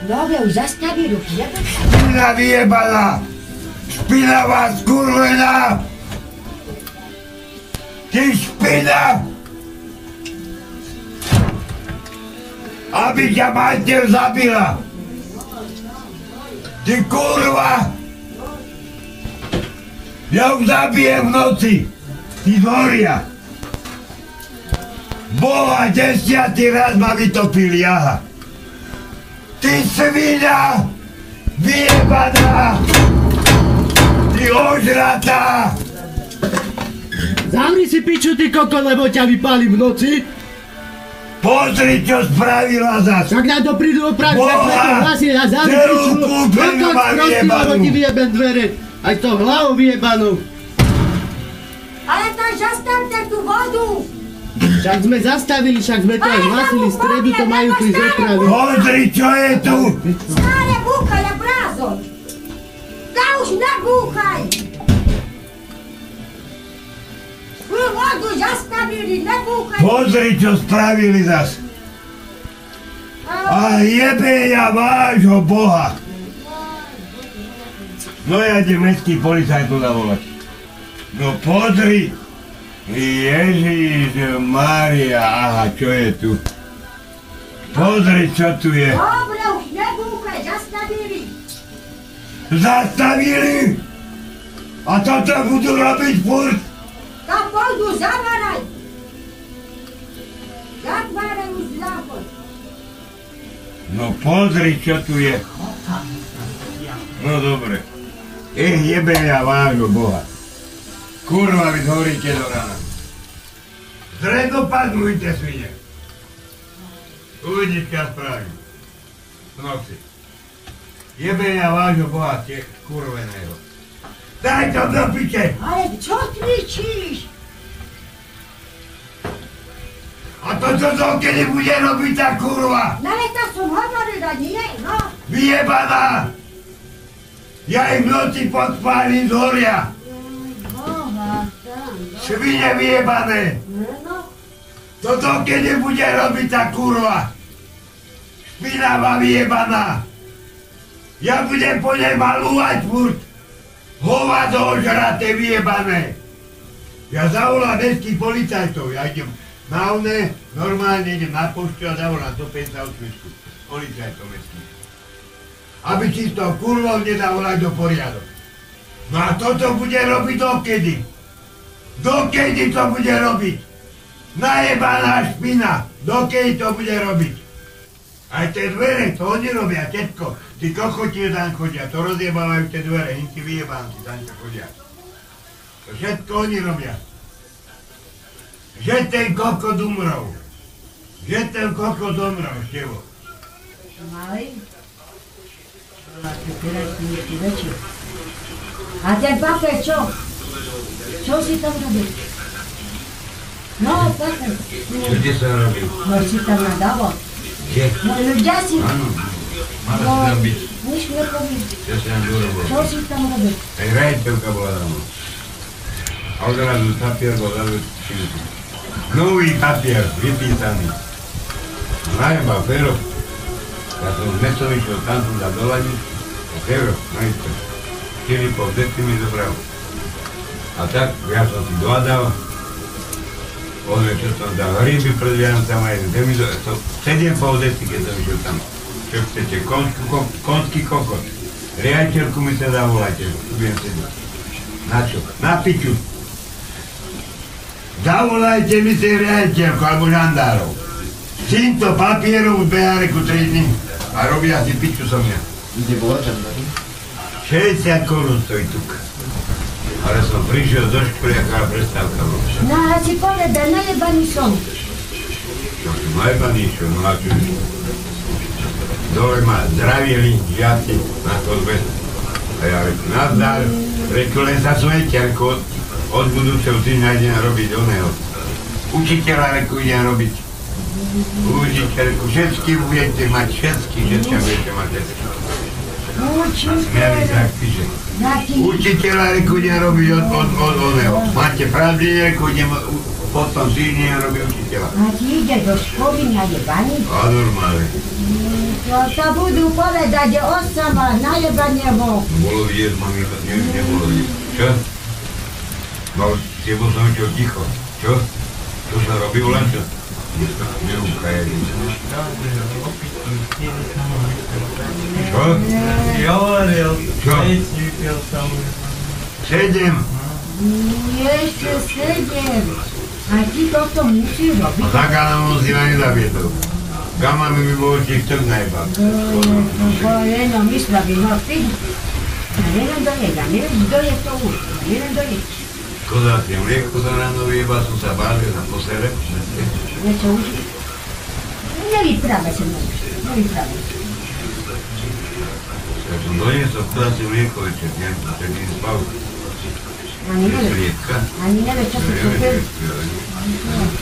No, ale už zastavili, už jebe. Špina vyjebaná! Špinavá skurvená! Ty špina! Aby ťa mater zabila! Ty kurva! Ja ju zabijem v noci! Ty zhoria! Boha 10. raz ma vytopili, aha! Ty svina! Vyjebaná! Ty ožratá! Zamri si piču, ty koko, lebo ťa vypálim v noci. Pozri, čo spravila zas! Však na to prídu opraviť, tak na to hlasie a zamri piču. kúpeľu má vyjebanú! Lebo ti vyjebem dvere. Aj to hlavu vyjebanú. Ale to zastavte tú vodu! Však sme zastavili, však sme to aj hlasili, v stredu to majú prísť opraviť. Pozri, čo je tu! Stále búchaj a brázol! Tá už nebúchaj! Tú vodu zastavili, nebúchaj! Pozri, čo spravili zas! A jebe ja vášho Boha! No ja idem mestský policajtu zavolať. No pozri! Ježiš Mária, aha, čo je tu? Pozri, čo tu je. Dobre, už nebúchaj, zastavili! Zastavili? A toto budú robiť furt? Tam pôjdu zavaraj! Zatváraj už záchod! No pozri, čo tu je. No dobre. Jebe ja vášho Boha. Kurva, vy zhoríte do rána. Zredopadnujte, svine. Uvidíš, ja spravím. V noci. Jebe ja vášho Boha, tie kurveného. Daj to do piče! Ale čo kričíš? A to čo kedy bude robiť tá kurva? No ale to som hovorila, nie? No. Vyjebaná! Ja im v noci podpálim z horia. Svine vyjebané! No. Toto kedy bude robiť tá kurva? Špinavá vyjebaná! Ja budem po nej malúvať furt! Hovado ožraté vyjebané! Ja zavolám mestských policajtov, ja idem na one, normálne idem na poštu a zavolám do 58. Policajtov mestských. Aby si s tou kurvou nezavolať do poriadok. No a toto bude robiť dokedy? Dokedy to bude robiť? Najebaná špina! Dokedy to bude robiť? Aj tie dvere, to oni robia, tetko. Tí kochoti tam chodia, to rozjebávajú tie dvere, im tí vyjebánci tam chodia. To všetko oni robia. Že ten kokot umrol. Že ten kokot umrol, števo. Mali? A ten papier čo? Čo si tam robil? No, papier. Čo ti sa robil? No si tam nadával. Kde? No ľudia si... Áno. Mala si tam byť. Nič nepoviem. Čo si tam urobil? Čo si tam robil? Aj rajčovka bola tam. A odrazu papier bol zavečil. Nový papier, vypísaný. Najeba, pero. Ja som z meso išiel tam tu za doladiť. Pero, najste. 4,5 deci mi zobral. A tak, ja som si dohadal. Pozrie, čo som dal. Ryby pred Vianocami aj 7,5 deci, keď som išiel tam. Čo chcete, konský kokot. Riaditeľku mi sa zavolajte, tu budem sedieť. Na čo? Na piču. Zavolajte mi si riaditeľku alebo žandárov. S týmto papierom v beháreku 3 dní. A robia si piču so mňa. Kde bola žandári? 60 korún stojí tuk. Ale som prišiel do školy, aká prestávka bola. No a si povedal, najebaný som. Čo som najebaný išiel, no a čo? Dole ma zdravili žiaci na chodbe. A ja reku, nazdar, reku, len sa svoje ťarko od budúceho týždňa idem robiť oného. Učiteľa, reku, idem robiť. Učiteľku, všetky budete mať, všetky budete mať všetky. Učiteľ. Učiteľa, reku, idem robiť od oného. Máte pravdy, reku, idem potom týždeň robí učiteľa. A ti ide do školy najebani? A normálne. To sa budú povedať, že osama najebanie bol. Bolo vidieť, mami, nebolo vidieť. Čo? No, tebo som čo ticho. Čo? Čo sa robí u Lanča? Neukajali. Čo? Ja hovoril, Čo? vypil som. 7. Ešte 7. A ty toto musíš robiť. Tak ale musím ani zaviedol. Gama mi bolo tiež tak najbal. Bo jenom mysla by no ty. Ja neviem dojeť, ja neviem dojeť to už. Ja neviem dojeť. Koza si mlieko za ráno vyjeba, som sa bálil na posere. Niečo už. Nevyprávaj sa mnou. Nevyprávaj. Ja som doniesol, koza si mlieko večer, tak si spal. Ani nevie, čo si kúpil.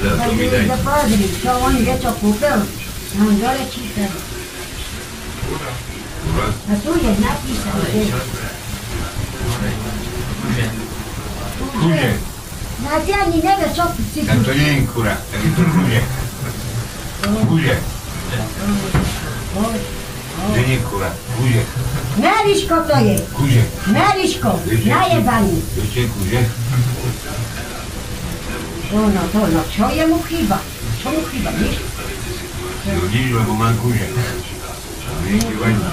Tak ide do pozri, čo on niečo kúpil. On dole číta. A tu je napísané. Kuže. A ty ani nevie, čo si Tak to kúpil. nie je kura, tak je to kuže. Kuže. To nie je kura, kuže. Meriško to je. Kuže. Meriško, najebaný. Ešte kuže. No, čo je mu chýba? Čo mu chýba, nič? No nič, lebo mám kuže. Nie je vaňa.